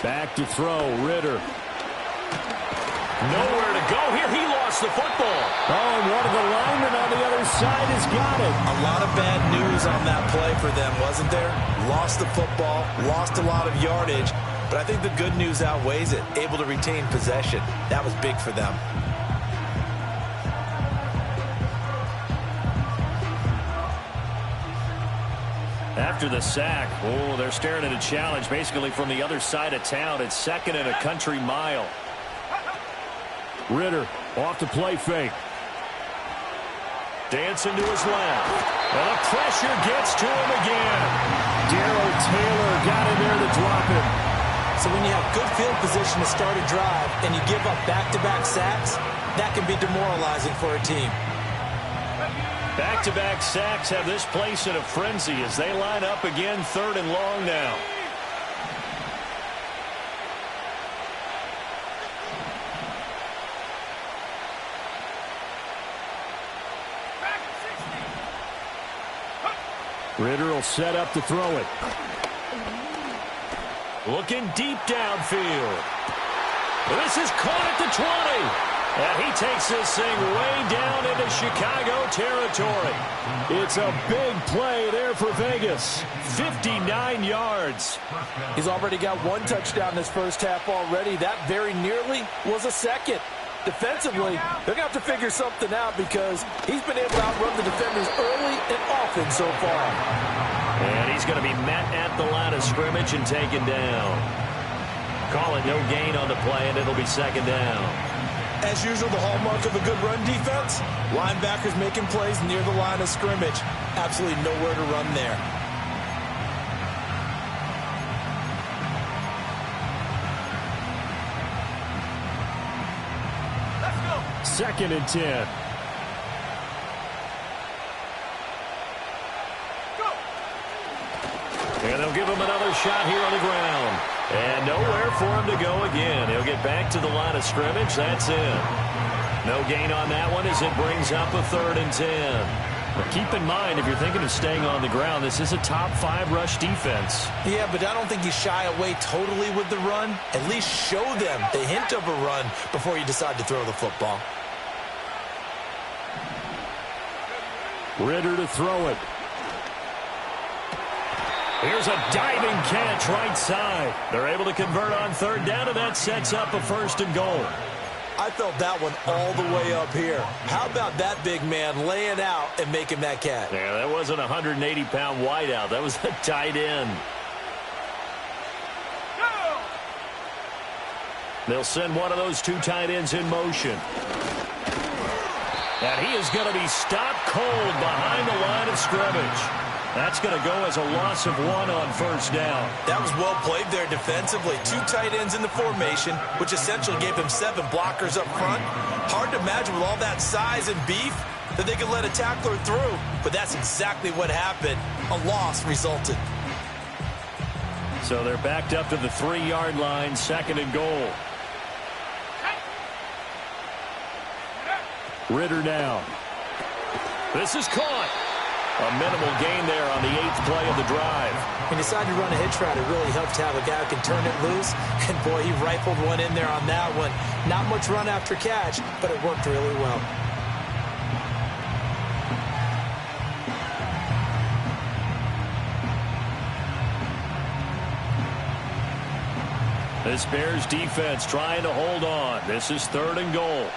Back to throw, Ridder. Nowhere to go here. He lost the football. Oh, and one of the linemen on the other side has got it. A lot of bad news on that play for them, wasn't there? Lost the football, lost a lot of yardage, but I think the good news outweighs it. Able to retain possession. That was big for them. After the sack, oh, they're staring at a challenge basically from the other side of town. It's 2nd and a country mile. Ridder off the play fake. Dancing to his left. And the pressure gets to him again. Darrell Taylor got in there to drop him. So when you have good field position to start a drive and you give up back-to-back sacks, that can be demoralizing for a team. Back-to-back sacks have this place in a frenzy as they line up again 3rd and long now. Ridder will set up to throw it. Looking deep downfield. This is caught at the 20. And he takes this thing way down into Chicago territory. It's a big play there for Vegas. 59 yards. He's already got 1 touchdown this first half already. That very nearly was a second. Defensively, they're going to have to figure something out because he's been able to outrun the defenders early and often so far. And he's going to be met at the line of scrimmage and taken down. Call it no gain on the play, and it'll be 2nd down. As usual, the hallmark of a good run defense, linebackers making plays near the line of scrimmage. Absolutely nowhere to run there. Let's go. 2nd and 10. Go. And they'll give him another shot here on the ground. And nowhere for him to go again. He'll get back to the line of scrimmage. That's it. No gain on that one as it brings up a 3rd and 10. But keep in mind, if you're thinking of staying on the ground, this is a top 5 rush defense. Yeah, but I don't think you shy away totally with the run. At least show them the hint of a run before you decide to throw the football. Ridder to throw it. Here's a diving catch right side. They're able to convert on 3rd down, and that sets up a 1st and goal. I felt that one all the way up here. How about that big man laying out and making that catch? Yeah, that wasn't a 180-pound wideout. That was a tight end. They'll send one of those 2 tight ends in motion. And he is going to be stopped cold behind the line of scrimmage. That's going to go as a loss of 1 on 1st down. That was well played there defensively. 2 tight ends in the formation, which essentially gave him 7 blockers up front. Hard to imagine with all that size and beef that they could let a tackler through. But that's exactly what happened. A loss resulted. So they're backed up to the 3-yard line, 2nd and goal. Ridder down. This is caught. A minimal gain there on the 8th play of the drive. When you decide to run a hitch route, it really helps to have a guy who can turn it loose. And, boy, he rifled one in there on that one. Not much run after catch, but it worked really well. This Bears defense trying to hold on. This is 3rd and goal.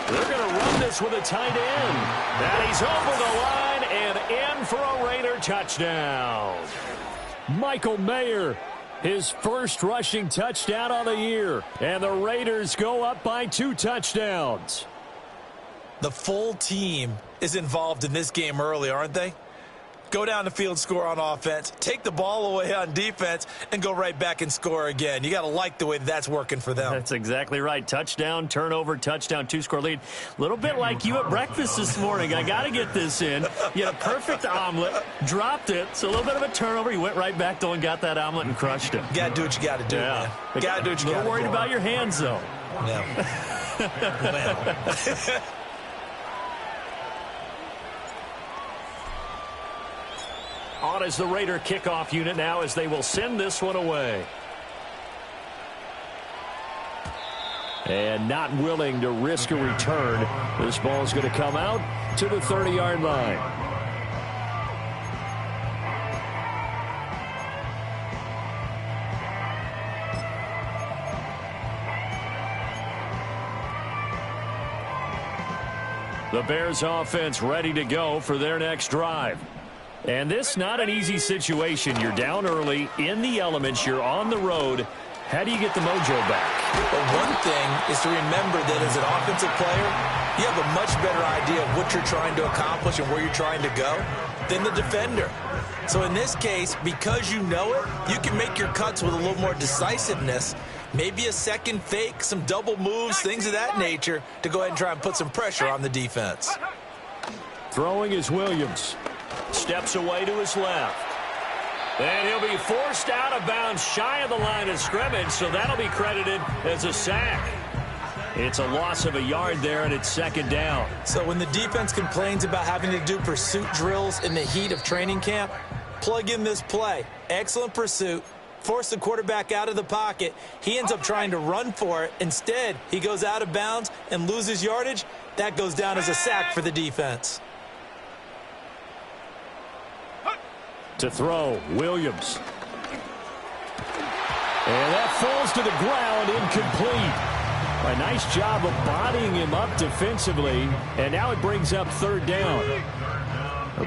They're going to run this with a tight end. And he's over the line and in for a Raider touchdown. Michael Mayer, his first rushing touchdown on the year. And the Raiders go up by 2 touchdowns. The full team is involved in this game early, aren't they? Go down the field, score on offense, take the ball away on defense, and go right back and score again. You got to like the way that's working for them. That's exactly right. Touchdown, turnover, touchdown, 2-score lead. A little bit like you at breakfast this morning. I got to get this in. You had a perfect omelet, dropped it, so a little bit of a turnover. You went right back though and got that omelet and crushed it. You got to do what you got to do, man. You got to do what you got to do. A little worried about your hands, though. Yeah. Well. On as the Raider kickoff unit now as they will send this one away. And not willing to risk a return. This ball is going to come out to the 30-yard line. The Bears offense ready to go for their next drive. And this not an easy situation. You're down early, in the elements, you're on the road. How do you get the mojo back? Well, one thing is to remember that as an offensive player, you have a much better idea of what you're trying to accomplish and where you're trying to go than the defender. So in this case, because you know it, you can make your cuts with a little more decisiveness. Maybe a second fake, some double moves, things of that nature to go ahead and try and put some pressure on the defense. Throwing is Williams. Steps away to his left. And he'll be forced out of bounds shy of the line of scrimmage, so that'll be credited as a sack. It's a loss of a yard there, and it's second down. So when the defense complains about having to do pursuit drills in the heat of training camp, plug in this play. Excellent pursuit. Force the quarterback out of the pocket. He ends up trying to run for it. Instead, he goes out of bounds and loses yardage. That goes down as a sack for the defense. To throw, Williams. And that falls to the ground, incomplete. A nice job of bodying him up defensively, and now it brings up third down.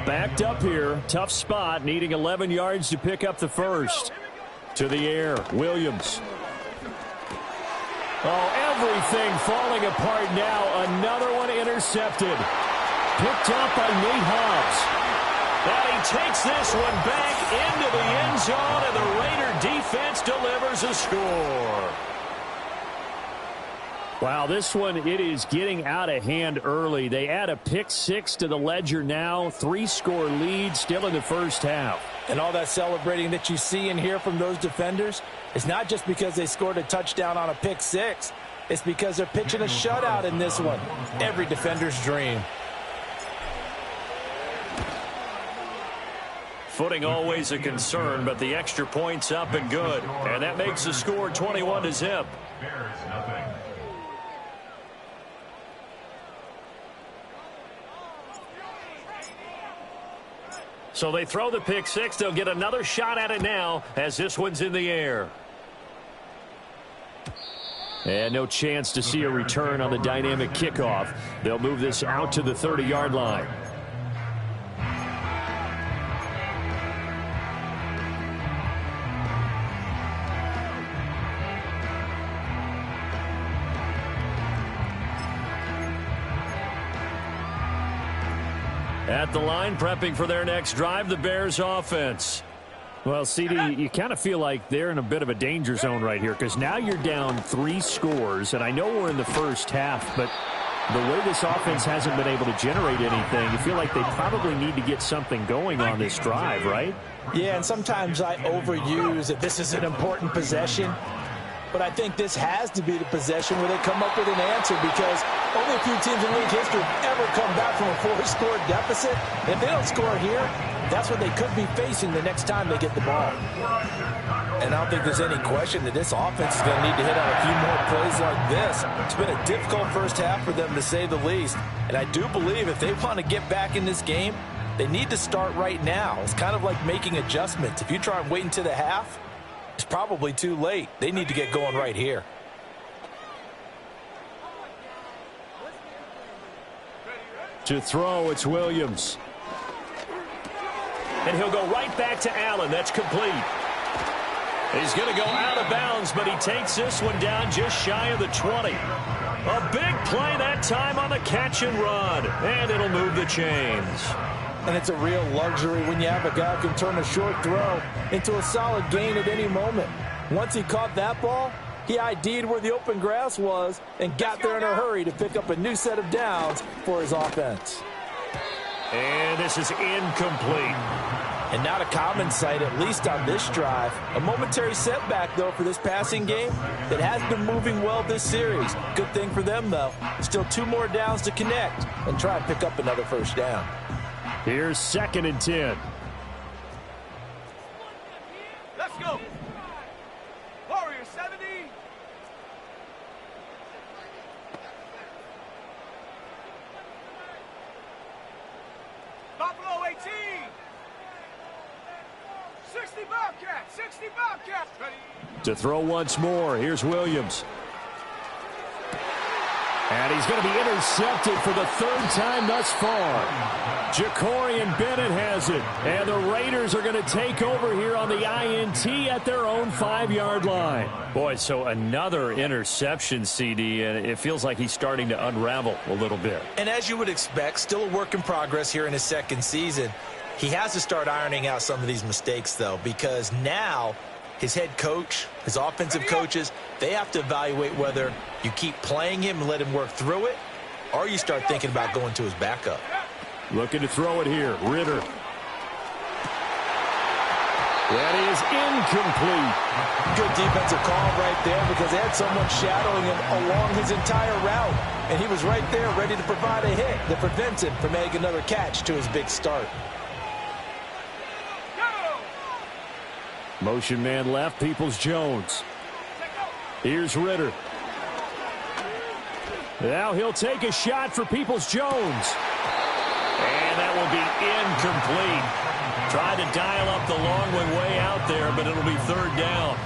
Backed up here, tough spot, needing 11 yards to pick up the first. To the air, Williams. Oh, everything falling apart now. Another one intercepted. Picked up by Nate Hobbs. And he takes this one back into the end zone, and the Raider defense delivers a score. Wow, this one, it is getting out of hand early. They add a pick six to the ledger now. 3-score lead still in the first half. And all that celebrating that you see and hear from those defenders is not just because they scored a touchdown on a pick six. It's because they're pitching a shutout in this one. Every defender's dream. Footing always a concern, but the extra point's up and good. And that makes the score 21-0. So they throw the pick six. They'll get another shot at it now as this one's in the air. And no chance to see a return on the dynamic kickoff. They'll move this out to the 30-yard line. At the line, prepping for their next drive, the Bears offense. Well, CD, you kind of feel like they're in a bit of a danger zone right here because now you're down 3 scores, and I know we're in the first half, but the way this offense hasn't been able to generate anything, you feel like they probably need to get something going on this drive, right? Yeah, and sometimes I overuse that this is an important possession. But I think this has to be the possession where they come up with an answer because only a few teams in league history have ever come back from a 4-score deficit. And if they don't score here, that's what they could be facing the next time they get the ball. And I don't think there's any question that this offense is going to need to hit on a few more plays like this. It's been a difficult first half for them, to say the least. And I do believe if they want to get back in this game, they need to start right now. It's kind of like making adjustments. If you try and wait until the half, it's probably too late. They need to get going right here. To throw, it's Williams. And he'll go right back to Allen. That's complete. He's going to go out of bounds, but he takes this one down just shy of the 20. A big play that time on the catch and run. And it'll move the chains. And it's a real luxury when you have a guy who can turn a short throw into a solid gain at any moment. Once he caught that ball, he ID'd where the open grass was and got there in a hurry to pick up a new set of downs for his offense. And this is incomplete. And not a common sight, at least on this drive. A momentary setback, though, for this passing game that has been moving well this series. Good thing for them, though. Still 2 more downs to connect and try and pick up another first down. Here's 2nd and 10. To throw once more, here's Williams. And he's going to be intercepted for the third time thus far. Jacorian Bennett has it. And the Raiders are going to take over here on the INT at their own 5-yard line. Boy, so another interception, CD, and it feels like he's starting to unravel a little bit. And as you would expect, still a work in progress here in his second season. He has to start ironing out some of these mistakes, though, because now his head coach, his offensive coaches, they have to evaluate whether you keep playing him and let him work through it, or you start thinking about going to his backup. Looking to throw it here, Ritter. That is incomplete. Good defensive call right there because they had someone shadowing him along his entire route, and he was right there ready to provide a hit that prevents him from making another catch to his big start. Motion man left, Peoples-Jones. Here's Ritter. Now he'll take a shot for Peoples-Jones. And that will be incomplete. Tried to dial up the long one way out there, but it'll be third down.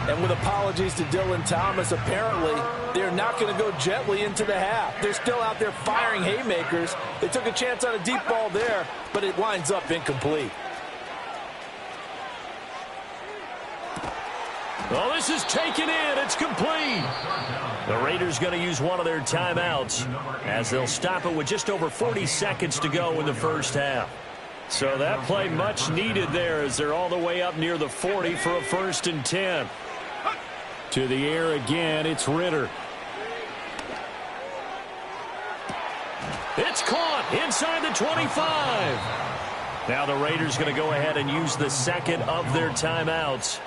And with apologies to Dylan Thomas, apparently they're not going to go gently into the half. They're still out there firing haymakers. They took a chance on a deep ball there, but it winds up incomplete. Oh, this is taken in. It's complete. The Raiders going to use one of their timeouts as they'll stop it with just over 40 seconds to go in the first half. So that play much needed there as they're all the way up near the 40 for a 1st and 10. To the air again, it's Ritter. It's caught inside the 25. Now the Raiders going to go ahead and use the second of their timeouts,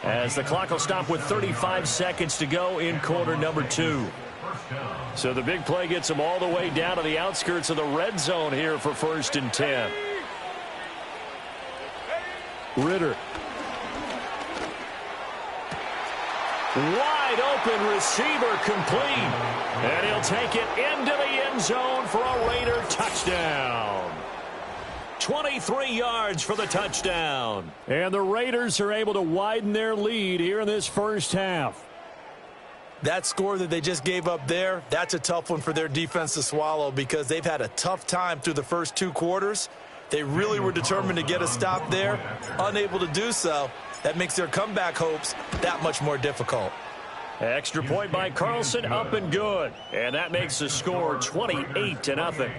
as the clock will stop with 35 seconds to go in quarter number 2. So the big play gets them all the way down to the outskirts of the red zone here for 1st and 10. Ritter. Wide open receiver complete. And he'll take it into the end zone for a Raider touchdown. 23 yards for the touchdown. And the Raiders are able to widen their lead here in this first half. That score that they just gave up there, that's a tough one for their defense to swallow because they've had a tough time through the first 2 quarters. They really were determined to get a stop there, unable to do so. That makes their comeback hopes that much more difficult. Extra point by Carlson, up and good. And that makes the score 28-0.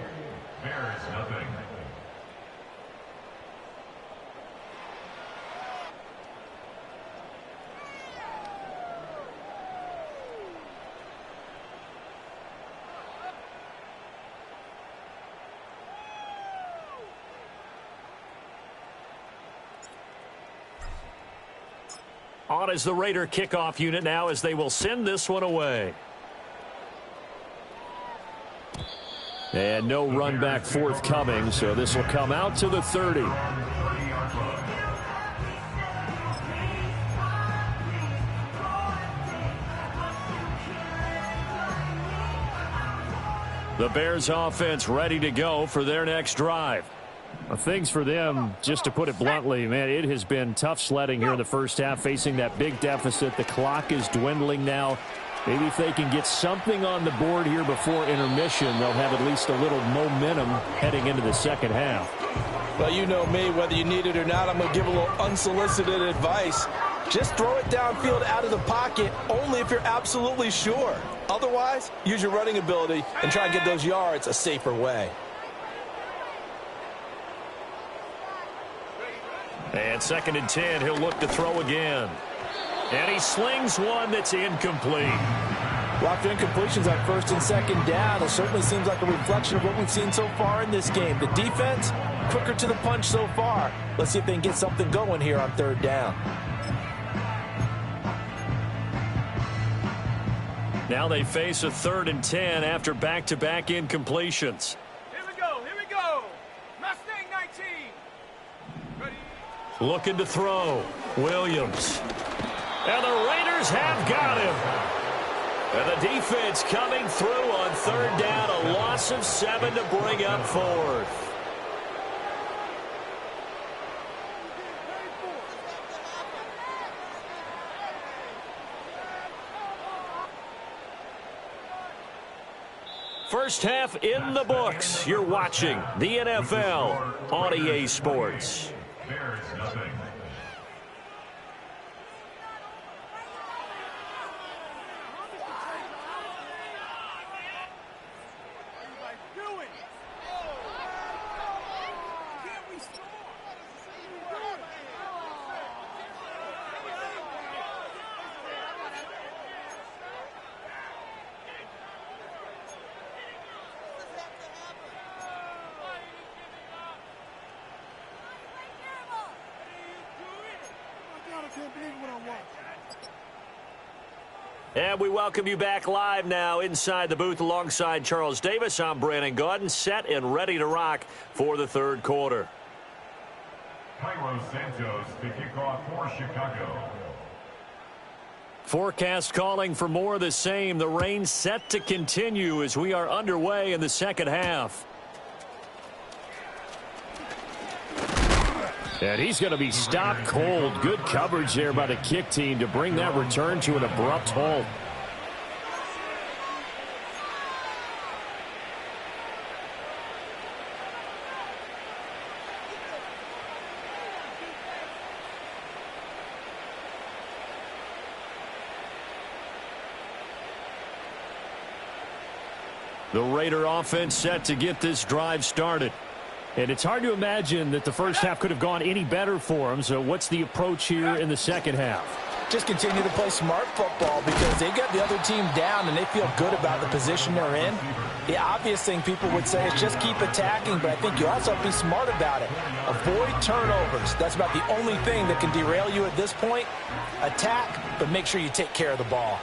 On is the Raider kickoff unit now as they will send this one away. And no run back forthcoming, so this will come out to the 30. The Bears offense ready to go for their next drive. Well, things for them, just to put it bluntly, man, it has been tough sledding here in the first half, facing that big deficit. The clock is dwindling now. Maybe if they can get something on the board here before intermission, they'll have at least a little momentum heading into the second half. Well, you know me, whether you need it or not, I'm going to give a little unsolicited advice. Just throw it downfield out of the pocket only if you're absolutely sure. Otherwise, use your running ability and try and get those yards a safer way. And 2nd and 10, he'll look to throw again. And he slings one that's incomplete. Well, after incompletions on 1st and 2nd down, it certainly seems like a reflection of what we've seen so far in this game. The defense, quicker to the punch so far. Let's see if they can get something going here on 3rd down. Now they face a 3rd and 10 after back-to-back incompletions. Here we go. Mustang 19. Ready? Looking to throw. Williams. And the Raiders have got him. And the defense coming through on 3rd down. A loss of 7 to bring up 4th. First half in the books. You're watching the NFL on EA Sports. Bears nothing. And we welcome you back live now inside the booth alongside Charles Davis. I'm Brandon Gaudin, set and ready to rock for the third quarter. Cairo Santos to kick off for Chicago. Forecast calling for more of the same. The rain set to continue as we are underway in the second half. And he's going to be stopped cold. Good coverage there by the kick team to bring that return to an abrupt halt. The Raider offense set to get this drive started. And it's hard to imagine that the first half could have gone any better for them. So what's the approach here in the second half? Just continue to play smart football because they got the other team down and they feel good about the position they're in. The obvious thing people would say is just keep attacking, but I think you also have to be smart about it. Avoid turnovers. That's about the only thing that can derail you at this point. Attack, but make sure you take care of the ball.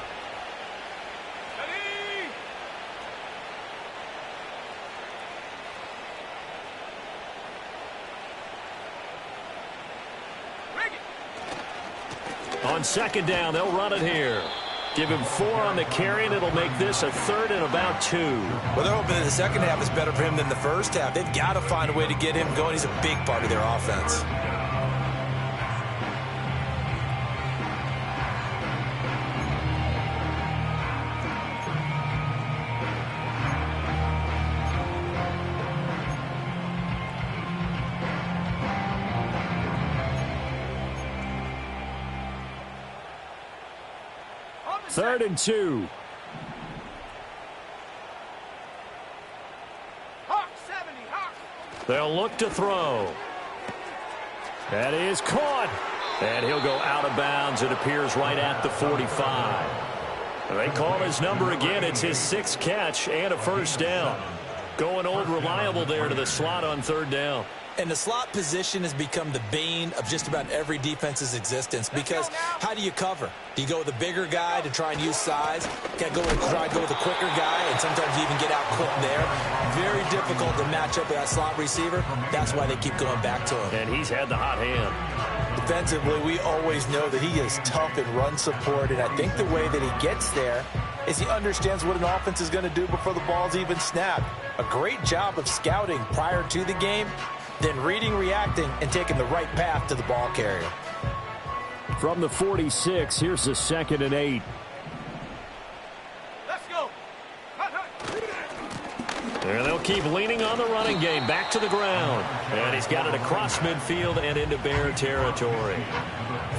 On second down, they'll run it here. Give him 4 on the carry, and it'll make this a third and about 2. Well, they're hoping that the second half is better for him than the first half. They've got to find a way to get him going. He's a big part of their offense. Third and 2. Hawk 70, Hawk. They'll look to throw. That is caught. And he'll go out of bounds. It appears right at the 45. They call his number again. It's his 6th catch and a first down. Going old reliable there to the slot on third down. And the slot position has become the bane of just about every defense's existence because how do you cover? Do you go with a bigger guy to try and use size? Try to go with a quicker guy, and sometimes you even get out quick there. Very difficult to match up with that slot receiver. That's why they keep going back to him. And he's had the hot hand. Defensively, we always know that he is tough in run support, and I think the way that he gets there is he understands what an offense is going to do before the ball's even snapped. A great job of scouting prior to the game, then reading, reacting, and taking the right path to the ball carrier. From the 46, here's the 2nd and 8. Let's go. And they'll keep leaning on the running game. Back to the ground. And he's got it across midfield and into Bear territory.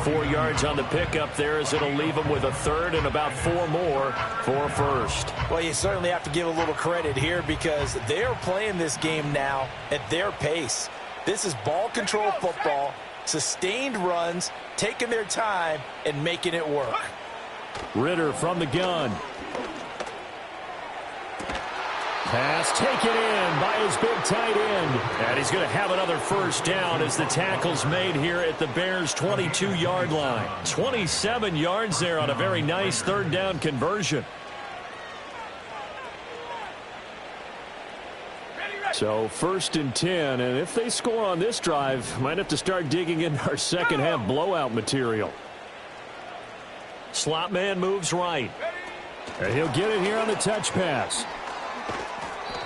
4 yards on the pickup there as it'll leave him with a third and about 4 more for first. Well, you certainly have to give a little credit here because they're playing this game now at their pace. This is ball control football, sustained runs, taking their time, and making it work. Ridder from the gun. Pass taken in by his big tight end. And he's going to have another first down as the tackle's made here at the Bears' 22-yard line. 27 yards there on a very nice third down conversion. So 1st and 10, and if they score on this drive, might have to start digging in our second half blowout material. Slot man moves right. And he'll get it here on the touch pass.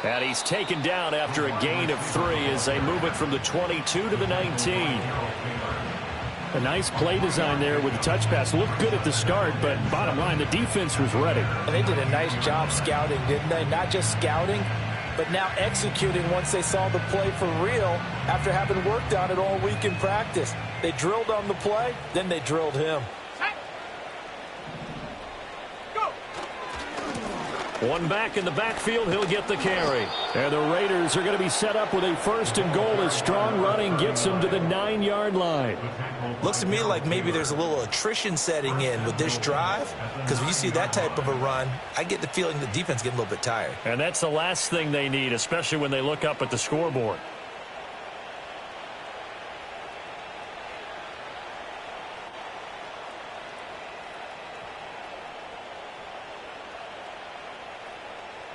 And he's taken down after a gain of 3 as they move it from the 22 to the 19. A nice play design there with the touch pass. Looked good at the start, but bottom line, the defense was ready. And they did a nice job scouting, didn't they? Not just scouting, but now executing once they saw the play for real after having worked on it all week in practice. They drilled on the play, then they drilled him. One back in the backfield, he'll get the carry. And the Raiders are going to be set up with a 1st and goal as strong running gets them to the 9-yard line. Looks to me like maybe there's a little attrition setting in with this drive, because when you see that type of a run, I get the feeling the defense getting a little bit tired. And that's the last thing they need, especially when they look up at the scoreboard.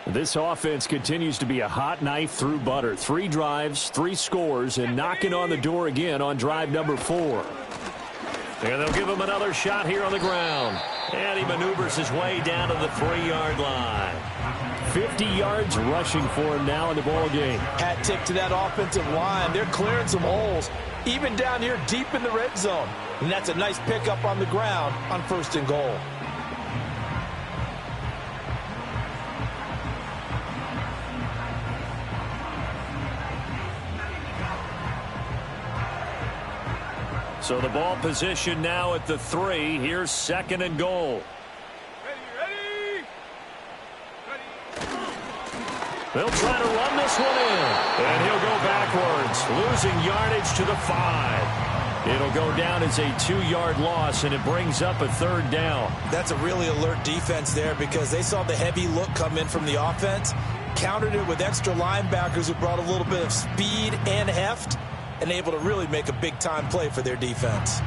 This offense continues to be a hot knife through butter. 3 drives, 3 scores, and knocking on the door again on drive number 4. And they'll give him another shot here on the ground. And he maneuvers his way down to the 3-yard line. 50 yards rushing for him now in the ball game. Hat tip to that offensive line. They're clearing some holes, even down here deep in the red zone. And that's a nice pickup on the ground on 1st and goal. So the ball position now at the 3. Here's 2nd and goal. Ready. They'll try to run this one in. And he'll go backwards, losing yardage to the 5. It'll go down as a 2-yard loss, and it brings up a 3rd down. That's a really alert defense there because they saw the heavy look come in from the offense, countered it with extra linebackers who brought a little bit of speed and heft, and able to really make a big-time play for their defense.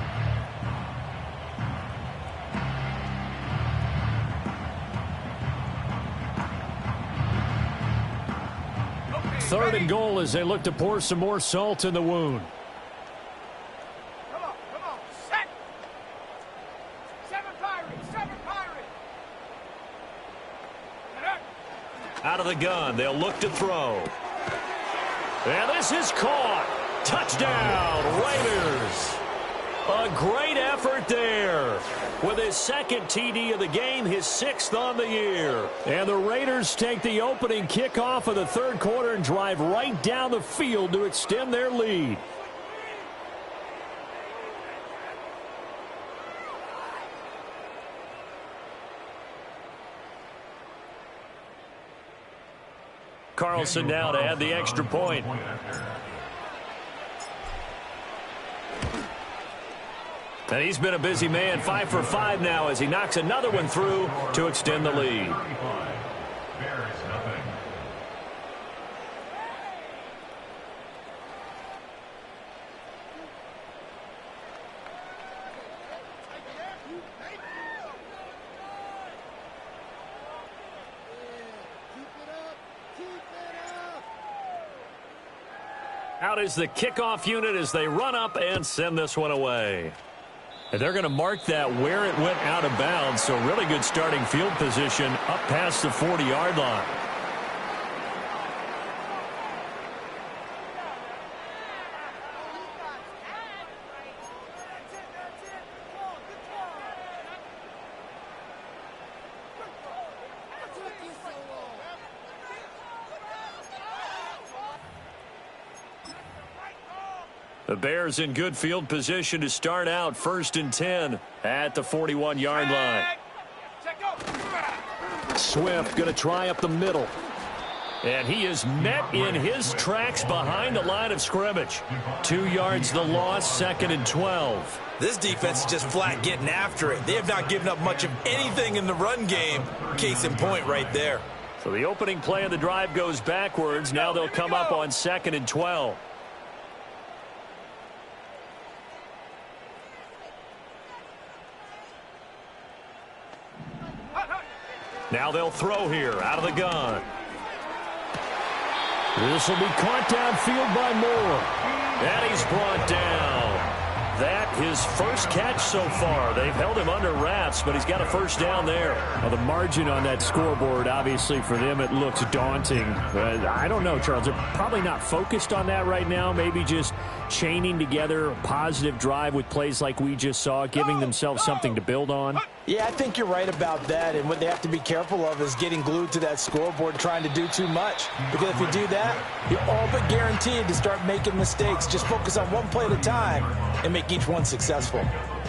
Third and goal as they look to pour some more salt in the wound. Come on. Set. 7 Pirates. Out of the gun, they'll look to throw. And this is caught. Touchdown, Raiders. A great effort there. With his 2nd TD of the game, his 6th on the year. And the Raiders take the opening kickoff of the 3rd quarter and drive right down the field to extend their lead. Carlson now to add the extra point. And he's been a busy man, 5 for 5 now as he knocks another one through to extend the lead. Out is the kickoff unit as they run up and send this one away. And they're going to mark that where it went out of bounds, so really good starting field position up past the 40-yard line. The Bears in good field position to start out 1st and 10 at the 41-yard line. Swift going to try up the middle. And he is met in his tracks behind the line of scrimmage. 2 yards the loss, 2nd and 12. This defense is just flat getting after it. They have not given up much of anything in the run game. Case in point right there. So the opening play of the drive goes backwards. Now they'll come up on 2nd and 12. Now they'll throw here out of the gun. This will be caught downfield by Moore. And he's brought down. that his first catch so far. They've held him under wraps, but he's got a first down there. Well, the margin on that scoreboard, obviously, for them, it looks daunting. I don't know, Charles. They're probably not focused on that right now. Maybe just chaining together a positive drive with plays like we just saw, giving themselves something to build on. Yeah, I think you're right about that, and what they have to be careful of is getting glued to that scoreboard trying to do too much, because if you do that, you're all but guaranteed to start making mistakes. Just focus on one play at a time and make each one successful.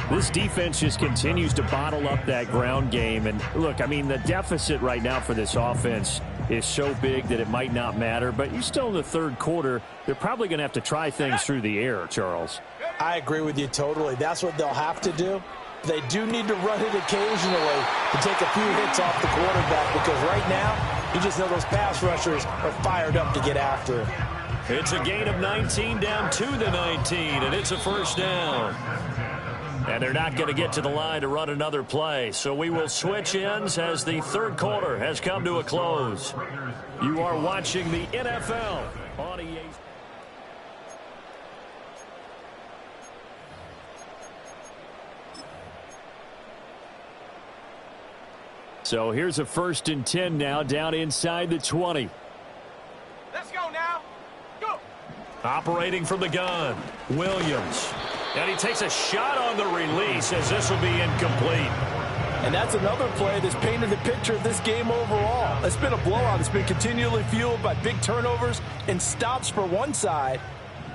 This defense just continues to bottle up that ground game, and look, I mean, the deficit right now for this offense is so big that it might not matter, but you're still in the third quarter. They're probably going to have to try things through the air, Charles. I agree with you totally. That's what they'll have to do. They do need to run it occasionally to take a few hits off the quarterback, because right now, you just know those pass rushers are fired up to get after it. It's a gain of 19 down to the 19, and it's a first down. And they're not going to get to the line to run another play, so we will switch ends as the third quarter has come to a close. You are watching the NFL on EA. So here's a 1st and 10 now, down inside the 20. Let's go now. Go. Operating from the gun, Williams. And he takes a shot on the release as this will be incomplete. And that's another play that's painted the picture of this game overall. It's been a blowout. It's been continually fueled by big turnovers and stops for one side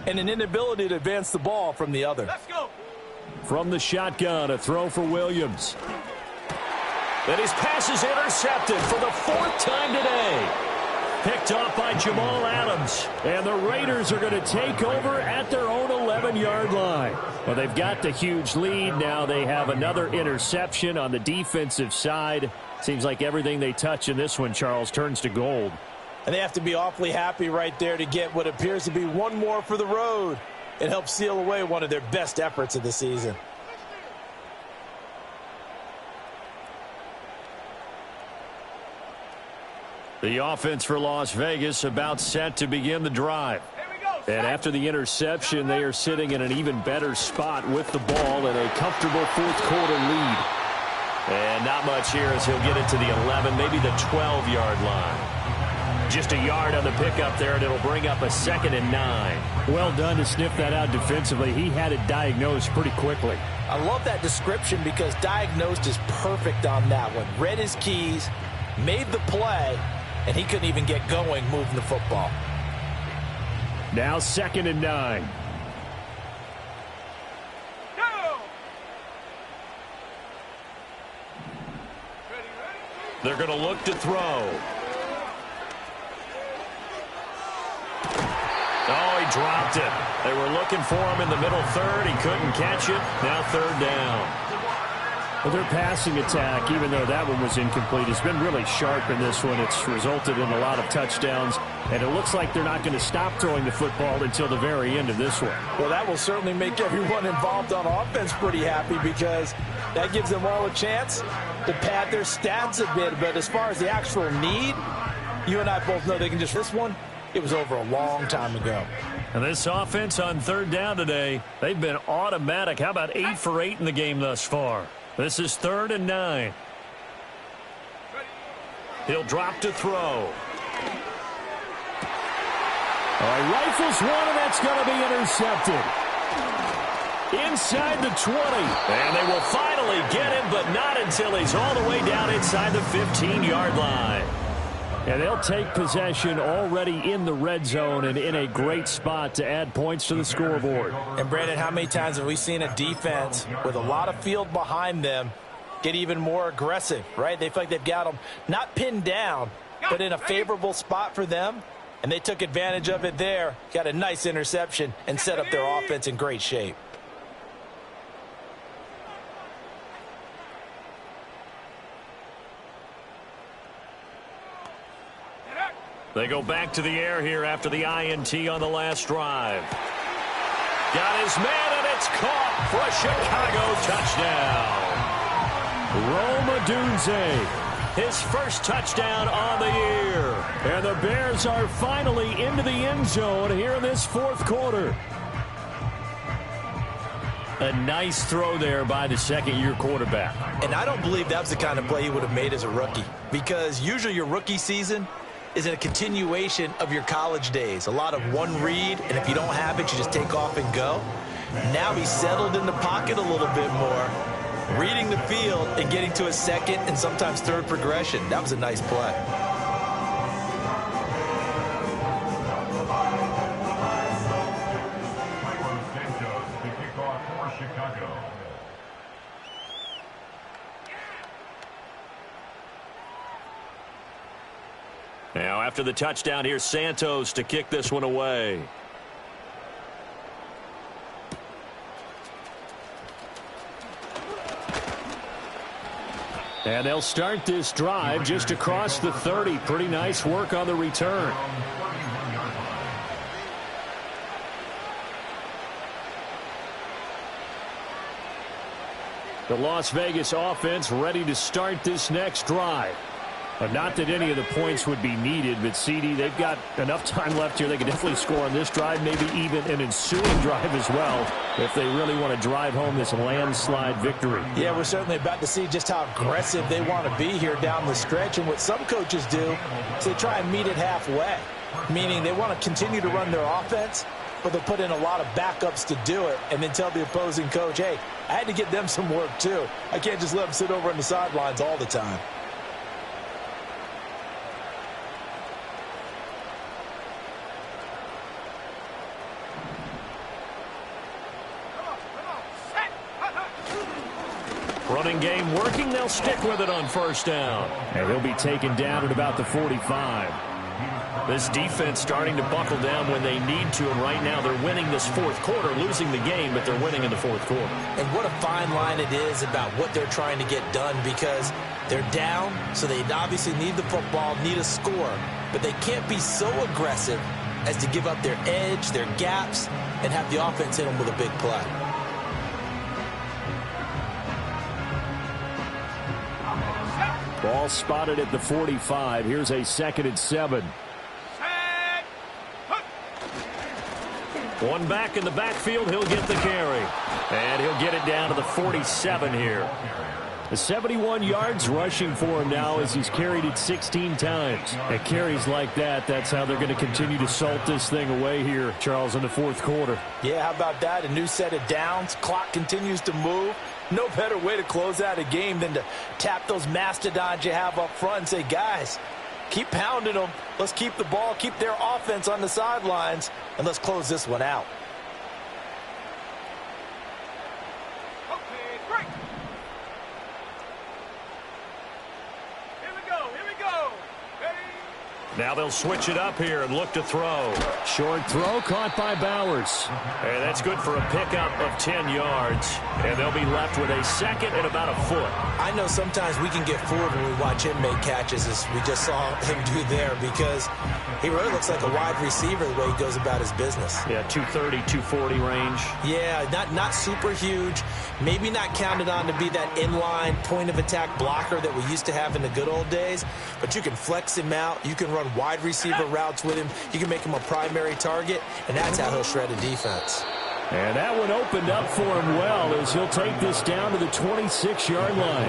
and an inability to advance the ball from the other. Let's go. From the shotgun, a throw for Williams. And his pass is intercepted for the 4th time today. Picked off by Jamal Adams. And the Raiders are going to take over at their own 11-yard line. Well, they've got the huge lead. Now they have another interception on the defensive side. Seems like everything they touch in this one, Charles, turns to gold. And they have to be awfully happy right there to get what appears to be one more for the road. It helps seal away one of their best efforts of the season. The offense for Las Vegas about set to begin the drive. And after the interception, they are sitting in an even better spot with the ball in a comfortable 4th quarter lead. And not much here as he'll get it to the 11, maybe the 12-yard line. Just a yard on the pickup there, and it'll bring up a 2nd and 9. Well done to sniff that out defensively. He had it diagnosed pretty quickly. I love that description because diagnosed is perfect on that one. Read his keys, made the play, and he couldn't even get going moving the football. Now 2nd and 9. Go. They're going to look to throw. Oh, he dropped it. They were looking for him in the middle third. He couldn't catch it. Now 3rd down. Well, their passing attack, even though that one was incomplete, has been really sharp in this one. It's resulted in a lot of touchdowns, and it looks like they're not going to stop throwing the football until the very end of this one. Well, that will certainly make everyone involved on offense pretty happy because that gives them all a chance to pad their stats a bit. But as far as the actual need, you and I both know they can just this one. It was over a long time ago. And this offense on 3rd down today, they've been automatic. How about 8 for 8 in the game thus far? This is 3rd and 9. He'll drop to throw. All right, rifles one, and that's going to be intercepted. Inside the 20. And they will finally get him, but not until he's all the way down inside the 15-yard line. And they'll take possession already in the red zone and in a great spot to add points to the scoreboard. And, Brandon, how many times have we seen a defense with a lot of field behind them get even more aggressive, right? They feel like they've got them not pinned down, but in a favorable spot for them. And they took advantage of it there, got a nice interception, and set up their offense in great shape. They go back to the air here after the INT on the last drive. Got his man, and it's caught for a Chicago touchdown. Rome Odunze, his first touchdown on the year. And the Bears are finally into the end zone here in this 4th quarter. A nice throw there by the second-year quarterback. And I don't believe that was the kind of play he would have made as a rookie, because usually your rookie season is in a continuation of your college days. A lot of one read, and if you don't have it, you just take off and go. Now he's settled in the pocket a little bit more, reading the field and getting to a second and sometimes third progression. That was a nice play. Now, after the touchdown, here's Santos to kick this one away. And they'll start this drive just across the 30. Pretty nice work on the return. The Las Vegas offense ready to start this next drive. Not that any of the points would be needed, but CD, they've got enough time left here. They can definitely score on this drive, maybe even an ensuing drive as well, if they really want to drive home this landslide victory. Yeah, we're certainly about to see just how aggressive they want to be here down the stretch. And what some coaches do is they try and meet it halfway, meaning they want to continue to run their offense, but they'll put in a lot of backups to do it and then tell the opposing coach, hey, I had to get them some work too. I can't just let them sit over on the sidelines all the time. Running game working. They'll stick with it on first down. And he'll be taken down at about the 45. This defense starting to buckle down when they need to, and right now they're winning this fourth quarter, losing the game, but they're winning in the fourth quarter. And what a fine line it is about what they're trying to get done, because they're down, so they obviously need the football, need a score, but they can't be so aggressive as to give up their edge, their gaps, and have the offense hit them with a big play. Ball spotted at the 45. Here's a 2nd and 7. One back in the backfield. He'll get the carry. And he'll get it down to the 47 here. The 71 yards rushing for him now as he's carried it 16 times. And carries like that, that's how they're going to continue to salt this thing away here, Charles, in the fourth quarter. Yeah, how about that? A new set of downs. Clock continues to move. No better way to close out a game than to tap those mastodons you have up front and say, guys, keep pounding them. Let's keep the ball, keep their offense on the sidelines, and let's close this one out. Okay, great. Here we go, here we go. Ready? Now they'll switch it up here and look to throw. Short throw caught by Bowers. And that's good for a pickup of 10 yards. And they'll be left with a second and about a foot. I know sometimes we can get fooled when we watch him make catches, as we just saw him do there, because he really looks like a wide receiver the way he goes about his business. Yeah, 230, 240 range. Yeah, not super huge. Maybe not counted on to be that inline point-of-attack blocker that we used to have in the good old days, but you can flex him out. You can run wide receiver routes with him. You can make him a primary target, and that's how he'll shred a defense. And that one opened up for him well as he'll take this down to the 26-yard line.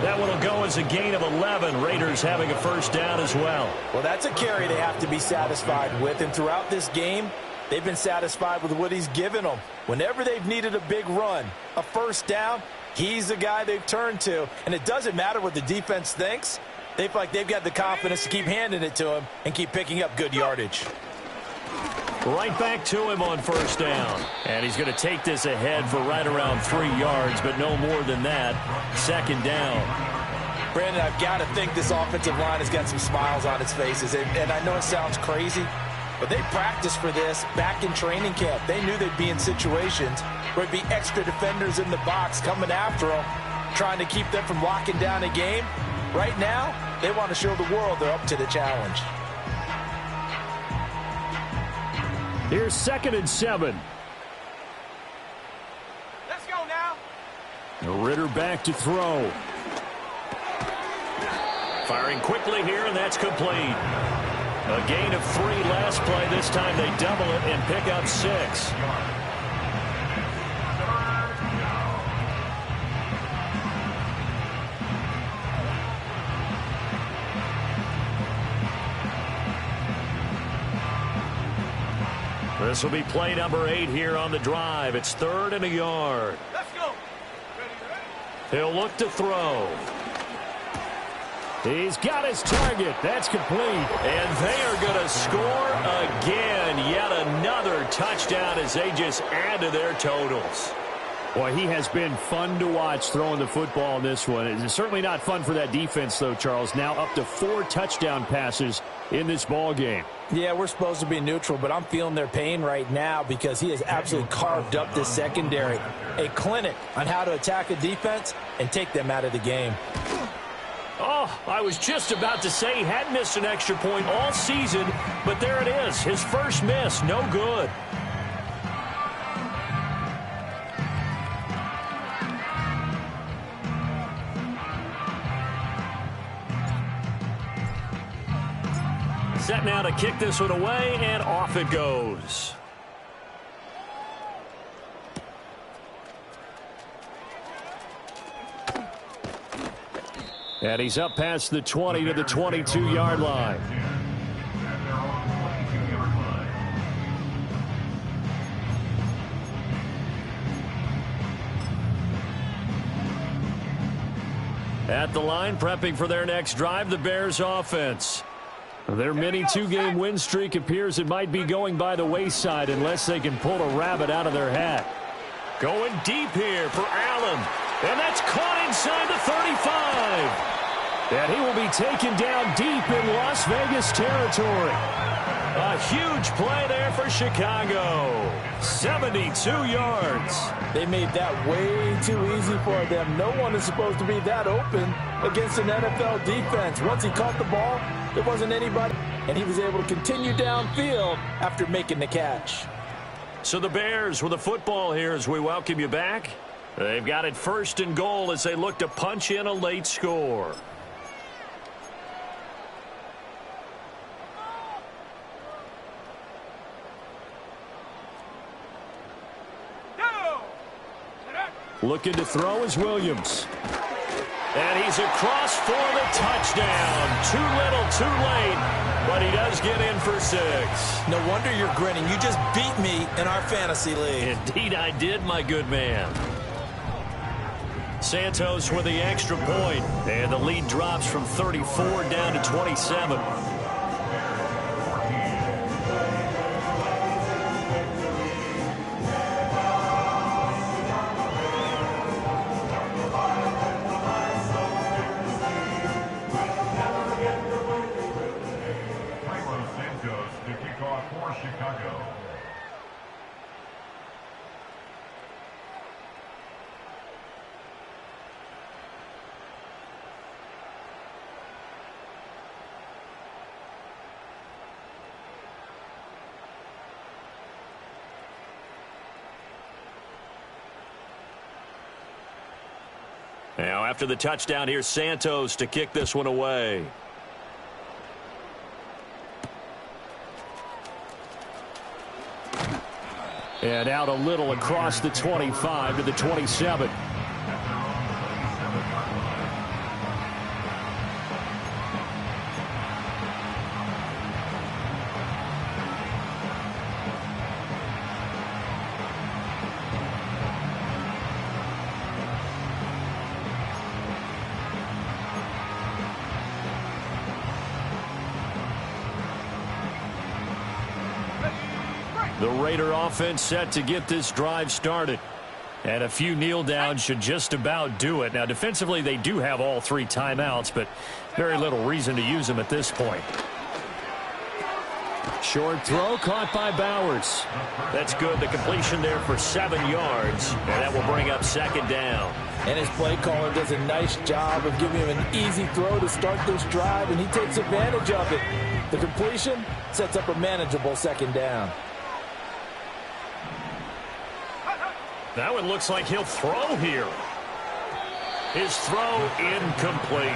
That one will go as a gain of 11. Raiders having a first down as well. Well, that's a carry they have to be satisfied with, and throughout this game, they've been satisfied with what he's given them. Whenever they've needed a big run, a first down, he's the guy they've turned to. And it doesn't matter what the defense thinks. They feel like they've got the confidence to keep handing it to him and keep picking up good yardage. Right back to him on first down. And he's going to take this ahead for right around 3 yards, but no more than that. Second down. Brandon, I've got to think this offensive line has got some smiles on its faces. And I know it sounds crazy, but they practiced for this back in training camp. They knew they'd be in situations where it'd be extra defenders in the box coming after them, trying to keep them from locking down a game. Right now, they want to show the world they're up to the challenge. Here's 2nd and 7. Let's go now. Ritter back to throw. Firing quickly here, and that's complete. A gain of 3 last play. This time they double it and pick up 6. This will be play number 8 here on the drive. It's 3rd and a yard. Let's go. He'll look to throw. He's got his target. That's complete. And they are going to score again. Yet another touchdown as they just add to their totals. Boy, he has been fun to watch throwing the football in this one. It's certainly not fun for that defense, though, Charles. Now up to 4 touchdown passes in this ball game. Yeah, we're supposed to be neutral, but I'm feeling their pain right now because he has absolutely carved up this secondary. A clinic on how to attack a defense and take them out of the game. Oh, I was just about to say he hadn't missed an extra point all season, but there it is. His first miss, no good. Set now to kick this one away, and off it goes. And he's up past the 20 to the 22-yard line. At the line, prepping for their next drive, the Bears offense. Their mini 2-game win streak appears it might be going by the wayside unless they can pull a rabbit out of their hat. Going deep here for Allen. And that's caught inside the 35. And he will be taken down deep in Las Vegas territory. A huge play there for Chicago. 72 yards. They made that way too easy for them. No one is supposed to be that open against an NFL defense. Once he caught the ball, there wasn't anybody, and he was able to continue downfield after making the catch. So the Bears with the football here as we welcome you back. They've got it 1st and goal as they look to punch in a late score. Looking to throw is Williams. And he's across for the touchdown. Too little, too late, but he does get in for 6. No wonder you're grinning. You just beat me in our fantasy league. Indeed I did, my good man. Santos with the extra point, and the lead drops from 34 down to 27. Chicago. Now after the touchdown, here's Santos to kick this one away. And out a little across the 25 to the 27. The Raider offense set to get this drive started. And a few kneel downs should just about do it. Now, defensively, they do have all 3 timeouts, but very little reason to use them at this point. Short throw caught by Bowers. That's good. The completion there for 7 yards. And that will bring up 2nd down. And his play caller does a nice job of giving him an easy throw to start this drive, and he takes advantage of it. The completion sets up a manageable 2nd down. That one looks like he'll throw here. His throw incomplete.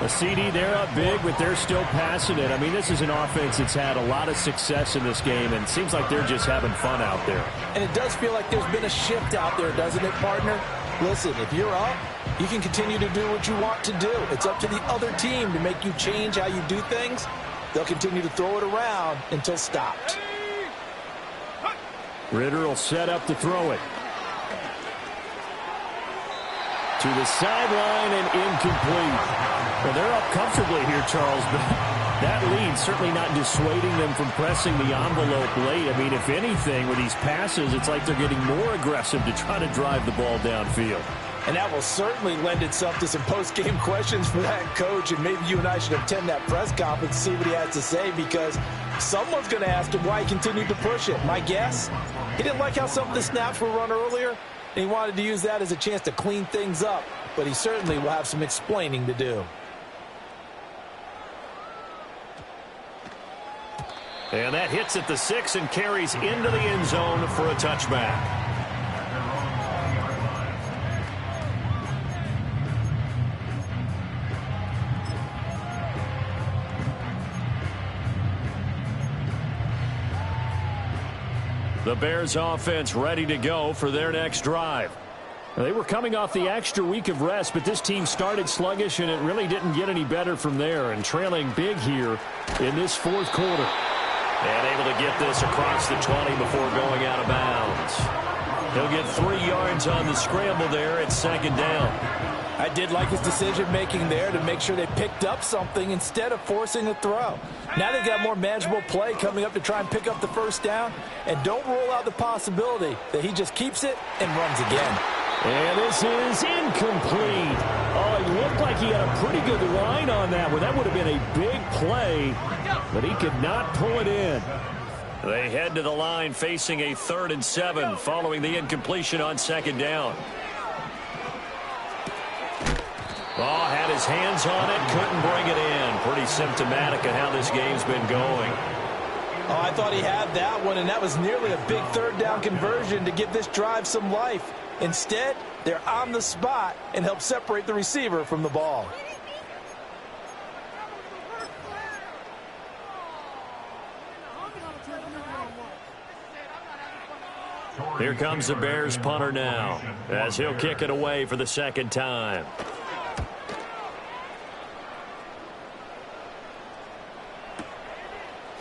A CD, they're up big, but they're still passing it. I mean, this is an offense that's had a lot of success in this game, and it seems like they're just having fun out there. And it does feel like there's been a shift out there, doesn't it, partner? Listen, if you're up, you can continue to do what you want to do. It's up to the other team to make you change how you do things. They'll continue to throw it around until stopped. Ritter will set up to throw it. To the sideline and incomplete. Well, they're up comfortably here, Charles, but that lead certainly not dissuading them from pressing the envelope late. I mean, if anything, with these passes, it's like they're getting more aggressive to try to drive the ball downfield. And that will certainly lend itself to some post-game questions for that coach, and maybe you and I should attend that press conference to see what he has to say, because someone's going to ask him why he continued to push it. My guess, he didn't like how some of the snaps were run earlier, and he wanted to use that as a chance to clean things up, but he certainly will have some explaining to do. And that hits at the 6 and carries into the end zone for a touchback. The Bears offense ready to go for their next drive. They were coming off the extra week of rest, but this team started sluggish, and it really didn't get any better from there, and trailing big here in this fourth quarter. And able to get this across the 20 before going out of bounds. He'll get 3 yards on the scramble there at second down. I did like his decision-making there to make sure they picked up something instead of forcing a throw. Now they've got more manageable play coming up to try and pick up the first down, and don't rule out the possibility that he just keeps it and runs again. And this is incomplete. Oh, it looked like he had a pretty good line on that one. That would have been a big play, but he could not pull it in. They head to the line facing a 3rd and 7 following the incompletion on second down. Oh, had his hands on it, couldn't bring it in. Pretty symptomatic of how this game's been going. Oh, I thought he had that one, and that was nearly a big 3rd down conversion to give this drive some life. Instead, they're on the spot and help separate the receiver from the ball. Here comes the Bears punter now, as he'll kick it away for the second time.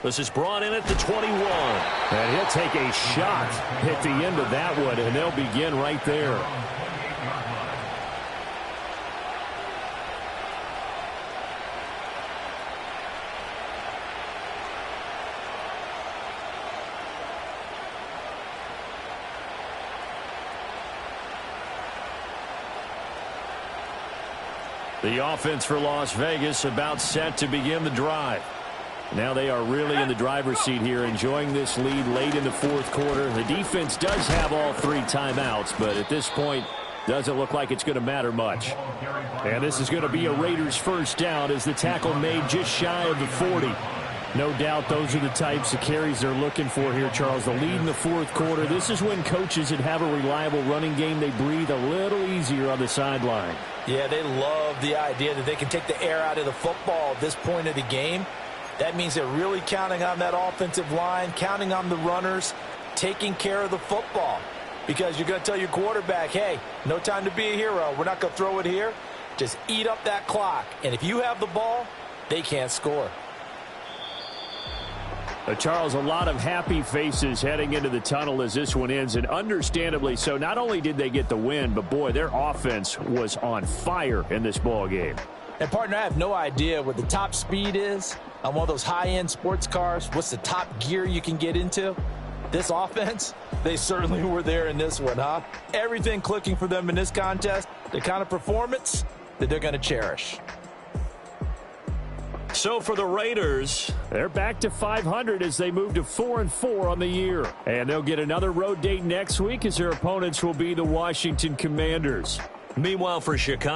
This is brought in at the 21. And he'll take a shot at the end of that one, and they'll begin right there. The offense for Las Vegas about set to begin the drive. Now they are really in the driver's seat here, enjoying this lead late in the fourth quarter. The defense does have all 3 timeouts, but at this point, doesn't look like it's going to matter much. And this is going to be a Raiders first down as the tackle made just shy of the 40. No doubt those are the types of carries they're looking for here, Charles. The lead in the fourth quarter. This is when coaches that have a reliable running game, they breathe a little easier on the sideline. Yeah, they love the idea that they can take the air out of the football at this point of the game. That means they're really counting on that offensive line, counting on the runners, taking care of the football. Because you're going to tell your quarterback, hey, no time to be a hero. We're not going to throw it here. Just eat up that clock. And if you have the ball, they can't score. Charles, a lot of happy faces heading into the tunnel as this one ends, and understandably so. Not only did they get the win, but, boy, their offense was on fire in this ball game. And, partner, I have no idea what the top speed is on one of those high-end sports cars. What's the top gear you can get into? This offense, they certainly were there in this one, huh? Everything clicking for them in this contest, the kind of performance that they're going to cherish. So for the Raiders, they're back to 500 as they move to 4-4 on the year. And they'll get another road date next week as their opponents will be the Washington Commanders. meanwhile for Chicago,